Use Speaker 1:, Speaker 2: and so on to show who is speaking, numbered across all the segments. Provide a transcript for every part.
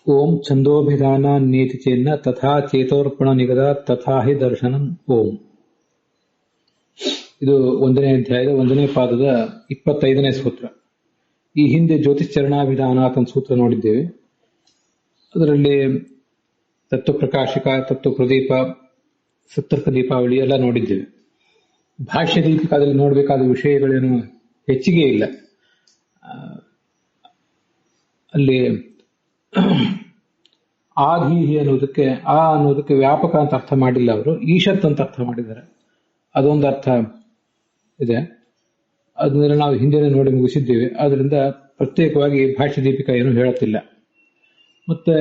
Speaker 1: ಓಂ ಛಂದೋಭಿಧಾನ ನೀತಿ ಚೇನ್ನ ತಥಾ ಚೇತೋರ್ಪಣ ನಿಗದ ತಥಾ ಹಿ ದರ್ಶನಂ ಓಂ. ಇದು 1ನೇ ಅಧ್ಯಾಯದ 1ನೇ ಪಾದದ 25ನೇ ಸೂತ್ರ. ಈ ಹಿಂದೆ ಜ್ಯೋತಿಶ್ಚರಣಾಭಿಧಾನಾತ್ ಅಂತ ಸೂತ್ರ ನೋಡಿದ್ದೇವೆ. ಅದರಲ್ಲಿ ತತ್ವಪ್ರಕಾಶಿಕ, ತತ್ವಪ್ರದೀಪ, ಸತ್ತರ್ಕ ದೀಪಾವಳಿ ಎಲ್ಲ ನೋಡಿದ್ದೇವೆ. ಭಾಷ್ಯ ದೀಪಿಕಾದಲ್ಲಿ ನೋಡಬೇಕಾದ ವಿಷಯಗಳೇನು ಹೆಚ್ಚಿಗೆ ಇಲ್ಲ. ಅಲ್ಲಿ ಆಧೀಹಿ ಅನ್ನೋದಕ್ಕೆ ವ್ಯಾಪಕ ಅಂತ ಅರ್ಥ ಮಾಡಿಲ್ಲ ಅವರು, ಈಶತ್ ಅಂತ ಅರ್ಥ ಮಾಡಿದ್ದಾರೆ. ಅದೊಂದು ಅರ್ಥ ಇದೆ, ಅದನ್ನೆಲ್ಲ ನಾವು ಹಿಂದೆ ನೋಡಿ ಮುಗಿಸಿದ್ದೇವೆ. ಆದ್ರಿಂದ ಪ್ರತ್ಯೇಕವಾಗಿ ಭಾಷ್ಯ ದೀಪಿಕಾ ಏನು ಹೇಳುತ್ತಿಲ್ಲ. ಮತ್ತೆ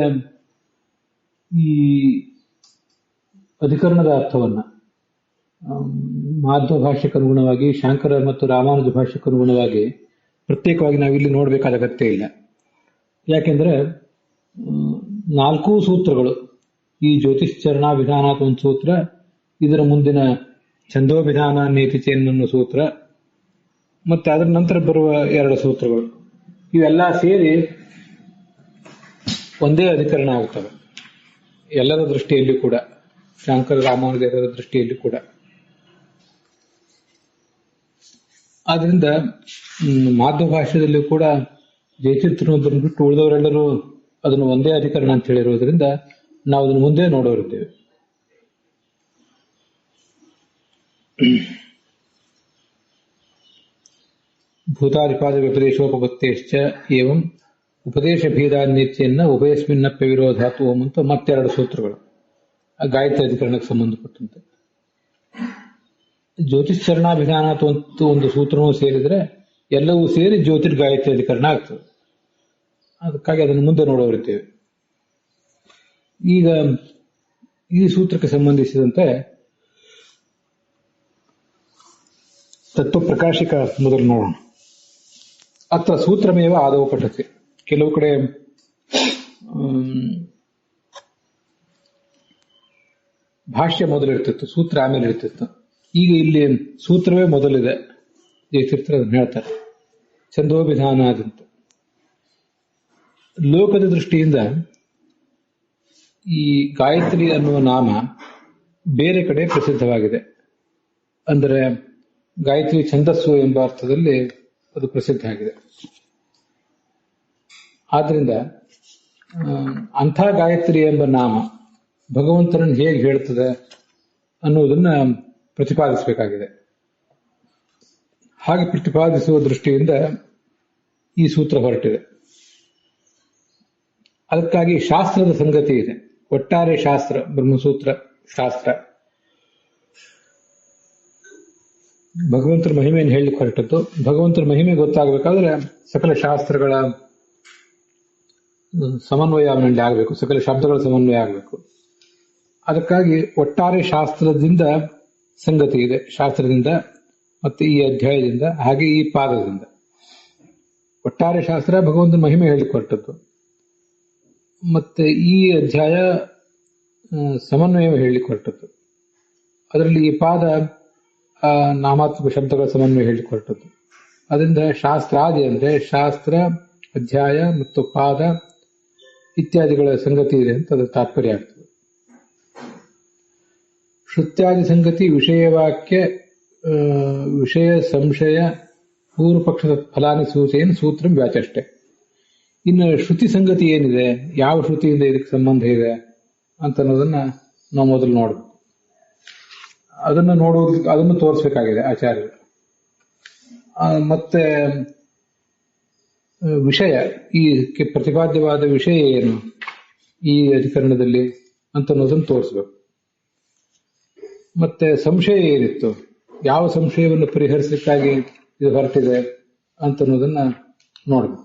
Speaker 1: ಈ ಅಧಿಕರಣದ ಅರ್ಥವನ್ನ ಮಾಧ್ವ ಭಾಷ್ಯಕ್ಕನುಗುಣವಾಗಿ, ಶಾಂಕರ ಮತ್ತು ರಾಮಾನುಜ ಭಾಷ್ಯಕ್ಕನುಗುಣವಾಗಿ ಪ್ರತ್ಯೇಕವಾಗಿ ನಾವು ಇಲ್ಲಿ ನೋಡಬೇಕಾದ ಅಗತ್ಯ ಇಲ್ಲ. ಯಾಕೆಂದ್ರೆ 4 ಸೂತ್ರಗಳು, ಈ ಜ್ಯೋತಿಶ್ಚರಣಾಭಿಧಾನಾತ್ ಒಂದು ಸೂತ್ರ, ಇದರ ಮುಂದಿನ ಛಂದೋಭಿಧಾನ ನೇತಿಚೇನ್ ಅನ್ನೋ ಸೂತ್ರ, ಮತ್ತೆ ಅದರ ನಂತರ ಬರುವ 2 ಸೂತ್ರಗಳು, ಇವೆಲ್ಲ ಸೇರಿ ಒಂದೇ ಅಧಿಕರಣ ಆಗುತ್ತವೆ ಎಲ್ಲರ ದೃಷ್ಟಿಯಲ್ಲಿ ಕೂಡ, ಶಾಂಕರ ರಾಮಾನುಜರ ದೃಷ್ಟಿಯಲ್ಲಿ ಕೂಡ. ಆದ್ರಿಂದ ಮಾಧ್ವ ಭಾಷ್ಯದಲ್ಲಿ ಕೂಡ ಜಯತೀರ್ಥನೊಬ್ಬರನ್ನು ಬಿಟ್ಟು ಉಳಿದವರೆಲ್ಲರೂ ಅದನ್ನು ಒಂದೇ ಅಧಿಕರಣ ಅಂತ ಹೇಳಿರೋದ್ರಿಂದ ನಾವು ಅದನ್ನು ಮುಂದೆ ನೋಡೋರಿದ್ದೇವೆ. ಭೂತಾದಿಪಾದ ವ್ಯಪದೇಶೋಪತ್ತೇಶ್ಚ ಏವಂ ಉಪದೇಶ ಭೇದಾನ್ಯತ್ಯನ್ನ ಉಭಯಸ್ಮಿನ್ನಪ್ಯ ವಿರೋಧಾತ್ ಓಂ ಅಂತ ಮತ್ತೆರಡು ಸೂತ್ರಗಳು ಗಾಯತ್ರಿ ಅಧಿಕರಣಕ್ಕೆ ಸಂಬಂಧಪಟ್ಟಂತೆ. ಜ್ಯೋತಿಶ್ಚರಣಾಭಿಧಾನ ಒಂದು ಸೂತ್ರವೂ ಸೇರಿದ್ರೆ ಎಲ್ಲವೂ ಸೇರಿ ಜ್ಯೋತಿರ್ ಗಾಯತ್ರಿ ಅಧಿಕರಣ ಆಗ್ತದೆ. ಅದಕ್ಕಾಗಿ ಅದನ್ನು ಮುಂದೆ ನೋಡೋರಿದ್ದೇವೆ. ಈಗ ಈ ಸೂತ್ರಕ್ಕೆ ಸಂಬಂಧಿಸಿದಂತೆ ತತ್ವಪ್ರಕಾಶಿಕ ಮೊದಲು ನೋಡೋಣ. ಅತ್ರ ಸೂತ್ರಮೇವ ಆದೌ ಪಠತಿ. ಕೆಲವು ಕಡೆ ಭಾಷ್ಯ ಮೊದಲಿರ್ತಿತ್ತು, ಸೂತ್ರ ಆಮೇಲೆ ಇರ್ತಿತ್ತು. ಈಗ ಇಲ್ಲಿ ಸೂತ್ರವೇ ಮೊದಲಿದೆ. ಜಯತೀರ್ಥರು ಅದನ್ನು ಹೇಳ್ತಾರೆ, ಛಂದೋಭಿಧಾನಾದಂತ. ಲೋಕದ ದೃಷ್ಟಿಯಿಂದ ಈ ಗಾಯತ್ರಿ ಅನ್ನುವ ನಾಮ ಬೇರೆ ಕಡೆ ಪ್ರಸಿದ್ಧವಾಗಿದೆ. ಅಂದರೆ ಗಾಯತ್ರಿ ಛಂದಸ್ಸು ಎಂಬ ಅರ್ಥದಲ್ಲಿ ಅದು ಪ್ರಸಿದ್ಧ ಆಗಿದೆ. ಆದ್ರಿಂದ ಅಂಥ ಗಾಯತ್ರಿ ಎಂಬ ನಾಮ ಭಗವಂತನನ್ನು ಹೇಗೆ ಹೇಳ್ತದೆ ಅನ್ನುವುದನ್ನ ಪ್ರತಿಪಾದಿಸಬೇಕಾಗಿದೆ. ಹಾಗೆ ಪ್ರತಿಪಾದಿಸುವ ದೃಷ್ಟಿಯಿಂದ ಈ ಸೂತ್ರ ಹೊರಟಿದೆ. ಅದಕ್ಕಾಗಿ ಶಾಸ್ತ್ರದ ಸಂಗತಿ ಇದೆ. ಒಟ್ಟಾರೆ ಶಾಸ್ತ್ರ, ಬ್ರಹ್ಮಸೂತ್ರ ಶಾಸ್ತ್ರ ಭಗವಂತರ ಮಹಿಮೆಯನ್ನು ಹೇಳಲಿಕ್ಕೆ ಹೊರಟದ್ದು. ಭಗವಂತರ ಮಹಿಮೆ ಗೊತ್ತಾಗಬೇಕಾದ್ರೆ ಸಕಲ ಶಾಸ್ತ್ರಗಳ ಸಮನ್ವಯ ಅವನಲ್ಲಿ ಆಗಬೇಕು, ಸಕಲ ಶಬ್ದಗಳ ಸಮನ್ವಯ ಆಗಬೇಕು. ಅದಕ್ಕಾಗಿ ಒಟ್ಟಾರೆ ಶಾಸ್ತ್ರದಿಂದ ಸಂಗತಿ ಇದೆ. ಶಾಸ್ತ್ರದಿಂದ ಮತ್ತೆ ಈ ಅಧ್ಯಾಯದಿಂದ, ಹಾಗೆ ಈ ಪಾದದಿಂದ ಒಟ್ಟಾರೆ ಶಾಸ್ತ್ರ ಭಗವಂತನ ಮಹಿಮೆ ಹೇಳಲಿಕ್ಕೆ ಹೊರಟದ್ದು. ಮತ್ತೆ ಈ ಅಧ್ಯಾಯ ಸಮನ್ವಯ ಹೇಳಲಿಕ್ಕೆ ಹೊರಟದ್ದು. ಅದರಲ್ಲಿ ಈ ಪಾದ ನಾಮಾತ್ಮಕ ಶಬ್ದಗಳ ಸಮನ್ವಯ ಹೇಳಲಿಕ್ಕೆ ಹೊರಟದ್ದು. ಅದರಿಂದ ಶಾಸ್ತ್ರಾದಿ ಅಂದ್ರೆ ಶಾಸ್ತ್ರ, ಅಧ್ಯಾಯ ಮತ್ತು ಪಾದ ಇತ್ಯಾದಿಗಳ ಸಂಗತಿ ಇದೆ ಅಂತ ಅದರ ತಾತ್ಪರ್ಯ ಆಗ್ತದೆ. ಶ್ರುತ್ಯಾದಿ ಸಂಗತಿ ವಿಷಯವಾಕ್ಯ ವಿಷಯ ಸಂಶಯ ಪೂರ್ವ ಪಕ್ಷದ ಫಲಾನಿ ಸೂಚೆಯನ್ನು ಸೂತ್ರ ವ್ಯಾಚಷ್ಟೆ. ಇನ್ನು ಶ್ರುತಿ ಸಂಗತಿ ಏನಿದೆ, ಯಾವ ಶ್ರುತಿಯಿಂದ ಇದಕ್ಕೆ ಸಂಬಂಧ ಇದೆ ಅಂತ ಅನ್ನೋದನ್ನ ನಾವು ಮೊದಲು ನೋಡಬೇಕು. ಅದನ್ನು ತೋರಿಸಬೇಕಾಗಿದೆ ಆಚಾರ್ಯರು. ಮತ್ತೆ ವಿಷಯ, ಈ ಪ್ರತಿಪಾದ್ಯವಾದ ವಿಷಯ ಏನು ಈ ಅಧಿಕರಣದಲ್ಲಿ ಅಂತ ಅನ್ನೋದನ್ನು ತೋರಿಸ್ಬೇಕು. ಮತ್ತೆ ಸಂಶಯ ಏನಿತ್ತು, ಯಾವ ಸಂಶಯವನ್ನು ಪರಿಹರಿಸಲಿಕ್ಕಾಗಿ ಇದು ಹೊರಟಿದೆ ಅಂತ ಅನ್ನೋದನ್ನ ನೋಡಬೇಕು.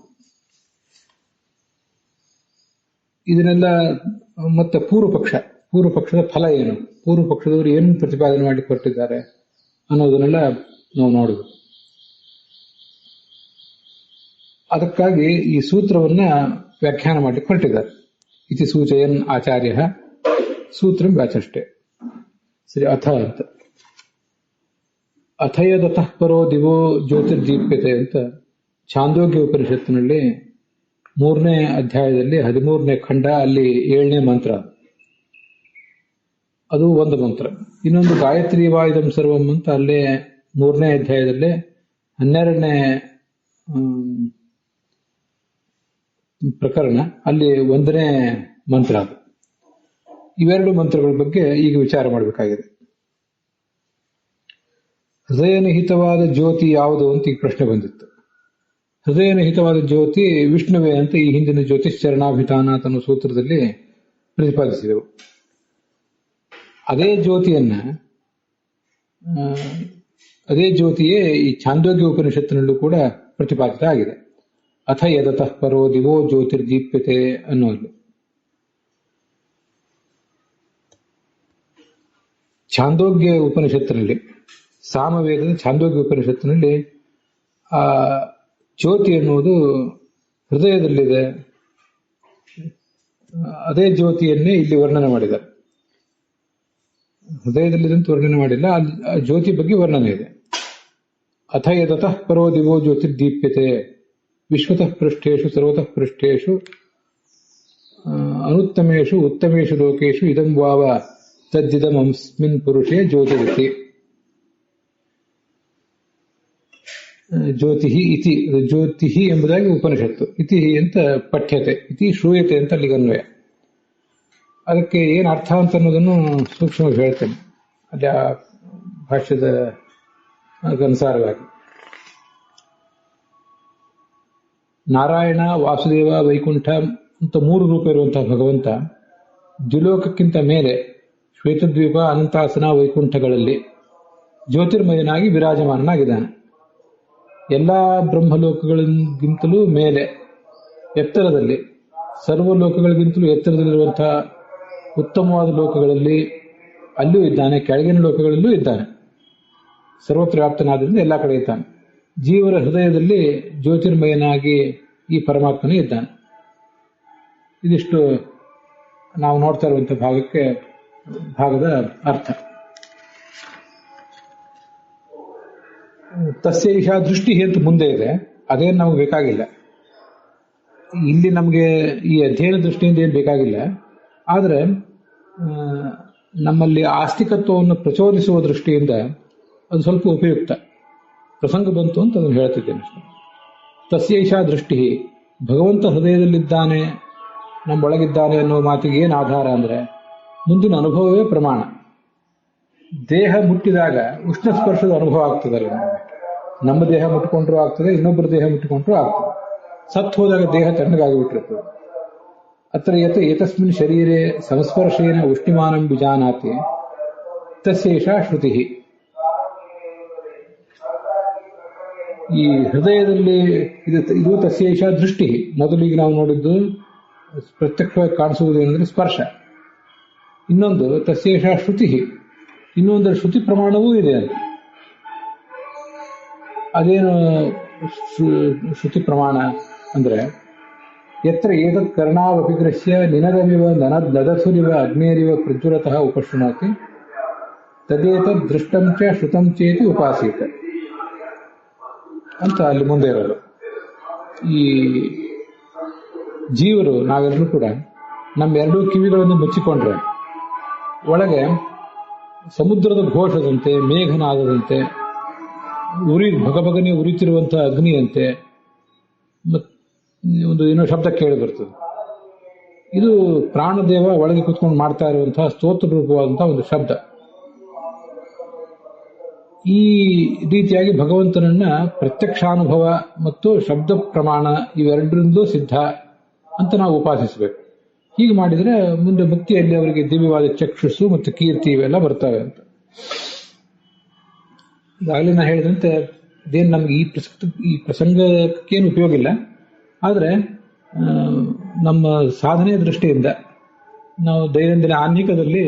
Speaker 1: ಇದನ್ನೆಲ್ಲ ಮತ್ತೆ ಪೂರ್ವ ಪಕ್ಷದ ಫಲ ಏನು, ಪೂರ್ವ ಪಕ್ಷದವರು ಏನು ಪ್ರತಿಪಾದನೆ ಮಾಡಿ ಕೊಟ್ಟಿದ್ದಾರೆ ಅನ್ನೋದನ್ನೆಲ್ಲ ನಾವು ನೋಡಬೇಕು. ಅದಕ್ಕಾಗಿ ಈ ಸೂತ್ರವನ್ನ ವ್ಯಾಖ್ಯಾನ ಮಾಡಲಿಕ್ಕೆ ಹೊರಟಿದ್ದಾರೆ. ಇತಿ ಸೂಚಯನ್ ಆಚಾರ್ಯ ಸೂತ್ರ ವ್ಯಾಚಷ್ಟೆ. ಸರಿ, ಅಥ ಅಂತ ಅಥಯದತಃ ಪರೋ ದಿವೋ ಜ್ಯೋತಿರ್ದೀಪ್ಯತೆ ಅಂತ ಛಾಂದೋಗ್ಯ ಉಪನಿಷತ್ತಿನಲ್ಲಿ 3ನೇ ಅಧ್ಯಾಯದಲ್ಲಿ 13ನೇ ಖಂಡ, ಅಲ್ಲಿ 7ನೇ ಮಂತ್ರ. ಅದು ಒಂದು ಮಂತ್ರ. ಇನ್ನೊಂದು ಗಾಯತ್ರಿ ವಾಯುಧಂ ಸರ್ವಂ ಅಂತ ಅಲ್ಲೇ 3ನೇ ಅಧ್ಯಾಯದಲ್ಲೇ 12ನೇ ಪ್ರಕರಣ, ಅಲ್ಲಿ 1ನೇ ಮಂತ್ರ. ಅದು ಇವೆರಡು ಮಂತ್ರಗಳ ಬಗ್ಗೆ ಈಗ ವಿಚಾರ ಮಾಡಬೇಕಾಗಿದೆ. ಹೃದಯನಿಹಿತವಾದ ಜ್ಯೋತಿ ಯಾವುದು ಅಂತ ಈಗ ಪ್ರಶ್ನೆ ಬಂದಿತ್ತು. ಹೃದಯನಿಹಿತವಾದ ಜ್ಯೋತಿ ವಿಷ್ಣುವೇ ಅಂತ ಈ ಹಿಂದಿನ ಜ್ಯೋತಿಶ್ಚರಣಾಭಿಧಾನ ಅನ್ನೋ ಸೂತ್ರದಲ್ಲಿ ಪ್ರತಿಪಾದಿಸಿದೆವು. ಅದೇ ಜ್ಯೋತಿಯೇ ಈ ಛಾಂದೋಗ್ಯ ಉಪನಿಷತ್ತಿನಲ್ಲೂ ಕೂಡ ಪ್ರತಿಪಾದಿತ ಆಗಿದೆ. ಅಥ ಯದತಃ ಪರೋ ದಿವೋ ಜ್ಯೋತಿರ್ದೀಪ್ಯತೆ ಅನ್ನೋದು ಛಾಂದೋಗ್ಯ ಉಪನಿಷತ್ತಿನಲ್ಲಿ, ಸಾಮವೇದದ ಛಾಂದೋಗ್ಯ ಉಪನಿಷತ್ತಿನಲ್ಲಿ ಆ ಜ್ಯೋತಿ ಎನ್ನುವುದು ಹೃದಯದಲ್ಲಿದೆ. ಅದೇ ಜ್ಯೋತಿಯನ್ನೇ ಇಲ್ಲಿ ವರ್ಣನೆ ಮಾಡಿದ್ದಾರೆ. ಹೃದಯದಲ್ಲಿದೆ ಅಂತ ವರ್ಣನೆ ಮಾಡಿಲ್ಲ, ಆ ಜ್ಯೋತಿ ಬಗ್ಗೆ ವರ್ಣನೆ ಇದೆ. ಅಥ ಯತಃ ಪರೋ ದಿವೋ ಜ್ಯೋತಿರ್ದೀಪ್ಯತೆ ವಿಶ್ವತಃ ಪೃಷ್ಠೇಶು ಸರ್ವತಃ ಪೃಷ್ಠೇಶು ಅನುತ್ತಮೇಶು ಉತ್ತಮೇಶು ಲೋಕೇಶು ಇದಂ ವಾವ ತದ್ದಿದಮಸ್ಮಿನ್ ಪುರುಷೇ ಜ್ಯೋತಿರಿತಿ. ಜ್ಯೋತಿ ಇತಿ, ಜ್ಯೋತಿ ಎಂಬುದಾಗಿ ಉಪನಿಷತ್ತು, ಇತಿ ಅಂತ ಪಠ್ಯತೆ, ಇತಿ ಶ್ರೂಯತೆ ಅಂತ ಅಲ್ಲಿಗೆ ಅನ್ವಯ. ಅದಕ್ಕೆ ಏನು ಅರ್ಥ ಅಂತ ಅನ್ನೋದನ್ನು ಸೂಕ್ಷ್ಮವಾಗಿ ಹೇಳ್ತೇನೆ ಅಲ್ಲಿ ಆ ಭಾಷ್ಯದ ಅನುಸಾರವಾಗಿ. ನಾರಾಯಣ, ವಾಸುದೇವ, ವೈಕುಂಠ ಅಂತ 3 ರೂಪ ಇರುವಂತಹ ಭಗವಂತ ದ್ವಿಲೋಕಕ್ಕಿಂತ ಮೇಲೆ ಶ್ವೇತದ್ವೀಪ, ಅನಂತಾಸನ, ವೈಕುಂಠಗಳಲ್ಲಿ ಜ್ಯೋತಿರ್ಮಯನಾಗಿ ವಿರಾಜಮಾನನಾಗಿದ್ದಾನೆ. ಎಲ್ಲಾ ಬ್ರಹ್ಮಲೋಕಗಳಿಗಿಂತಲೂ ಮೇಲೆ ಎತ್ತರದಲ್ಲಿ, ಸರ್ವ ಲೋಕಗಳಿಗಿಂತಲೂ ಎತ್ತರದಲ್ಲಿರುವಂತಹ ಉತ್ತಮವಾದ ಲೋಕಗಳಲ್ಲಿ ಅಲ್ಲೂ ಇದ್ದಾನೆ, ಕೆಳಗಿನ ಲೋಕಗಳಲ್ಲೂ ಇದ್ದಾನೆ. ಸರ್ವತ್ರ ವ್ಯಾಪ್ತನಾದ್ರಿಂದ ಎಲ್ಲ ಕಡೆ ಇದ್ದಾನೆ. ಜೀವರ ಹೃದಯದಲ್ಲಿ ಜ್ಯೋತಿರ್ಮಯನಾಗಿ ಈ ಪರಮಾತ್ಮನೇ ಇದ್ದಾನೆ. ಇದಿಷ್ಟು ನಾವು ನೋಡ್ತಾ ಇರುವಂತಹ ಭಾಗದ ಅರ್ಥ. ತಸ್ಯೈಷ ದೃಷ್ಟಿ ಅಂತ ಮುಂದೆ ಇದೆ, ಅದೇನು ನಮಗೆ ಬೇಕಾಗಿಲ್ಲ. ಇಲ್ಲಿ ನಮಗೆ ಈ ಅಧ್ಯಯನ ದೃಷ್ಟಿಯಿಂದ ಏನು ಬೇಕಾಗಿಲ್ಲ. ಆದರೆ ನಮ್ಮಲ್ಲಿ ಆಸ್ತಿಕತ್ವವನ್ನು ಪ್ರಚೋದಿಸುವ ದೃಷ್ಟಿಯಿಂದ ಅದು ಸ್ವಲ್ಪ ಉಪಯುಕ್ತ. ಪ್ರಸಂಗ ಬಂತು ಅಂತ ಅದನ್ನು ಹೇಳ್ತಿದ್ದೇನೆ. ತಸ್ಯೈಷ ದೃಷ್ಟಿ, ಭಗವಂತ ಹೃದಯದಲ್ಲಿದ್ದಾನೆ, ನಮ್ಮೊಳಗಿದ್ದಾನೆ ಅನ್ನೋ ಮಾತಿಗೆ ಏನು ಆಧಾರ ಅಂದರೆ ಮುಂದಿನ ಅನುಭವವೇ ಪ್ರಮಾಣ. ದೇಹ ಮುಟ್ಟಿದಾಗ ಉಷ್ಣ ಸ್ಪರ್ಶದ ಅನುಭವ ಆಗ್ತದಲ್ಲ, ನಮ್ಮ ದೇಹ ಮುಟ್ಟಿಕೊಂಡ್ರೂ ಆಗ್ತದೆ, ಇನ್ನೊಬ್ಬರ ದೇಹ ಮುಟ್ಟಿಕೊಂಡ್ರೂ ಆಗ್ತದೆ. ಸತ್ತು ಹೋದಾಗ ದೇಹ ತಣ್ಣಗಾಗಿಬಿಟ್ಟಿರ್ತದೆ. ಅತ್ರ ಏತಸ್ಮಿನ್ ಶರೀರೆ ಸಂಸ್ಪರ್ಶೇನ ಉಷ್ಣಿಮಾನಂ ವಿಜಾನಾತಿ ತಸ್ಯೈಷ ಶ್ರುತಿ. ಈ ಹೃದಯದಲ್ಲಿ ಇದು ತಸ್ಯೈಷ ದೃಷ್ಟಿ. ಮೊದಲಿಗೆ ನಾವು ನೋಡಿದ್ದು ಪ್ರತ್ಯಕ್ಷವಾಗಿ ಕಾಣಿಸುವುದು ಏನಂದ್ರೆ ಸ್ಪರ್ಶ. ಇನ್ನೊಂದು ತಸ್ಯೈಷ ಶ್ರುತಿ, ಇನ್ನೊಂದರ ಶ್ರುತಿ ಪ್ರಮಾಣವೂ ಇದೆ ಅಂತ. ಅದೇನು ಶ್ರುತಿ ಪ್ರಮಾಣ ಅಂದ್ರೆ, ಯತ್ರ ಏತತ್ ಕರ್ಣಾವಪಿಗ್ರಹ್ಯ ನಿನದಮಿವ ನದಸುರಿವ ಅಗ್ನೇರಿವ ಪ್ರಜ್ವಲತಃ ಉಪಶೃಣೋತಿ ತದೇತದ್ ದೃಷ್ಟಂ ಚ ಶ್ರುತಂ ಚೇತಿ ಉಪಾಸೀತ ಅಂತ ಅಲ್ಲಿ ಮುಂದೆ ಇರೋದು. ಈ ಜೀವರು ನಾವೆಲ್ಲರೂ ಕೂಡ ನಮ್ಮ 2 ಕಿವಿಗಳನ್ನು ಮುಚ್ಚಿಕೊಂಡ್ರೆ ಒಳಗೆ ಸಮುದ್ರದ ಘೋಷದಂತೆ, ಮೇಘನಾದದಂತೆ, ಭಗಭಗನೆ ಉರಿತಿರುವಂತಹ ಅಗ್ನಿಯಂತೆ ಒಂದು ಏನೋ ಶಬ್ದ ಕೇಳಿ ಬರ್ತದೆ. ಇದು ಪ್ರಾಣದೇವ ಒಳಗೆ ಕೂತ್ಕೊಂಡು ಮಾಡ್ತಾ ಇರುವಂತಹ ಸ್ತೋತ್ರ ರೂಪವಾದಂತಹ ಒಂದು ಶಬ್ದ. ಈ ರೀತಿಯಾಗಿ ಭಗವಂತನನ್ನ ಪ್ರತ್ಯಕ್ಷಾನುಭವ ಮತ್ತು ಶಬ್ದ ಪ್ರಮಾಣ ಇವೆರಡರಿಂದಲೂ ಸಿದ್ಧ ಅಂತ ನಾವು ಉಪಾಸಿಸಬೇಕು. ಹೀಗೆ ಮಾಡಿದರೆ ಮುಂದೆ ಮುಕ್ತಿಯಲ್ಲಿ ಅವರಿಗೆ ದಿವ್ಯವಾದ ಚಕ್ಷುಸ್ಸು ಮತ್ತು ಕೀರ್ತಿ ಇವೆಲ್ಲ ಬರ್ತವೆ ಅಂತ. ಈಗಾಗಲೇ ನಾ ಹೇಳಿದಂತೆ ಇದೇನು ನಮ್ಗೆ ಈ ಪ್ರಸಂಗಕ್ಕೇನು ಉಪಯೋಗ ಇಲ್ಲ. ಆದರೆ ನಮ್ಮ ಸಾಧನೆಯ ದೃಷ್ಟಿಯಿಂದ ನಾವು ದೈನಂದಿನ ಆನ್ಹಿಕದಲ್ಲಿ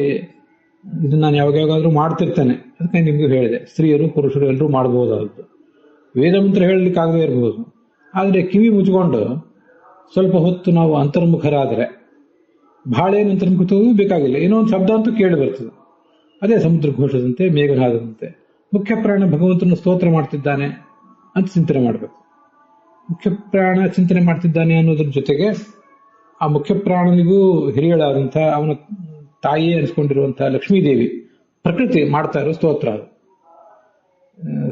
Speaker 1: ಇದನ್ನ ನಾನು ಯಾವಾಗಾದ್ರೂ ಮಾಡ್ತಿರ್ತೇನೆ. ಅದಕ್ಕೆ ನಿಮಗೂ ಹೇಳಿದೆ, ಸ್ತ್ರೀಯರು ಪುರುಷರು ಎಲ್ಲರೂ ಮಾಡಬಹುದಾದದ್ದು. ವೇದ ಮಂತ್ರ ಹೇಳಲಿಕ್ಕಾಗದೇ ಇರಬಹುದು. ಆದರೆ ಕಿವಿ ಮುಚ್ಕೊಂಡು ಸ್ವಲ್ಪ ಹೊತ್ತು ನಾವು ಅಂತರ್ಮುಖರಾದರೆ, ಬಹಳ ಏನು ಅಂತರ್ಮುಖವೂ ಬೇಕಾಗಿಲ್ಲ, ಏನೋ ಒಂದು ಶಬ್ದ ಅಂತೂ ಕೇಳಿ ಬರ್ತದೆ. ಅದೇ ಸಮುದ್ರ ಘೋಷದಂತೆ, ಮೇಘನಾದದಂತೆ ಮುಖ್ಯ ಪ್ರಾಣ ಭಗವಂತನ ಸ್ತೋತ್ರ ಮಾಡ್ತಿದ್ದಾನೆ ಅಂತ ಚಿಂತನೆ ಮಾಡಬೇಕು. ಮುಖ್ಯ ಪ್ರಾಣ ಚಿಂತನೆ ಮಾಡ್ತಿದ್ದಾನೆ ಅನ್ನೋದ್ರ ಜೊತೆಗೆ ಆ ಮುಖ್ಯ ಪ್ರಾಣನಿಗೂ ಹಿರಿಯಳಾದಂತಹ ಅವನ ತಾಯಿಯೇ ಅನಿಸ್ಕೊಂಡಿರುವಂತಹ ಲಕ್ಷ್ಮೀದೇವಿ ಪ್ರಕೃತಿ ಮಾಡ್ತಾ ಇರೋ ಸ್ತೋತ್ರ ಅದು.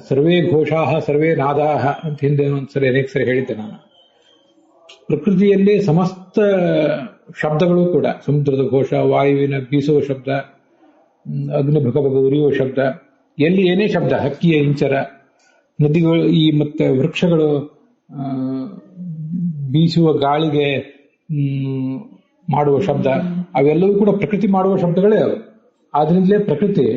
Speaker 1: ಸರ್ವೇ ಘೋಷಾಹ ಸರ್ವೇ ನಾದಾಹ ಅಂತ ಹಿಂದೆ ಒಂದ್ಸರಿ ಅನೇಕ ಸರಿ ಹೇಳಿದ್ದೆ ನಾನು. ಪ್ರಕೃತಿಯಲ್ಲಿ ಸಮಸ್ತ ಶಬ್ದಗಳು ಕೂಡ, ಸಮುದ್ರದ ಘೋಷ, ವಾಯುವಿನ ಬೀಸುವ ಶಬ್ದ, ಅಗ್ನಿ ಭಗಭಗ ಉರಿಯುವ ಶಬ್ದ, ಎಲ್ಲಿ ಏನೇ ಶಬ್ದ, ಹಕ್ಕಿಯ ಇಂಚರ, ನದಿಗಳು, ಈ ಮತ್ತೆ ವೃಕ್ಷಗಳು ಬೀಸುವ ಗಾಳಿಗೆ ಮಾಡುವ ಶಬ್ದ, ಅವೆಲ್ಲವೂ ಕೂಡ ಪ್ರಕೃತಿ ಮಾಡುವ ಶಬ್ದಗಳೇ ಅವು. ಆದ್ರಿಂದಲೇ ಪ್ರಕೃತಿ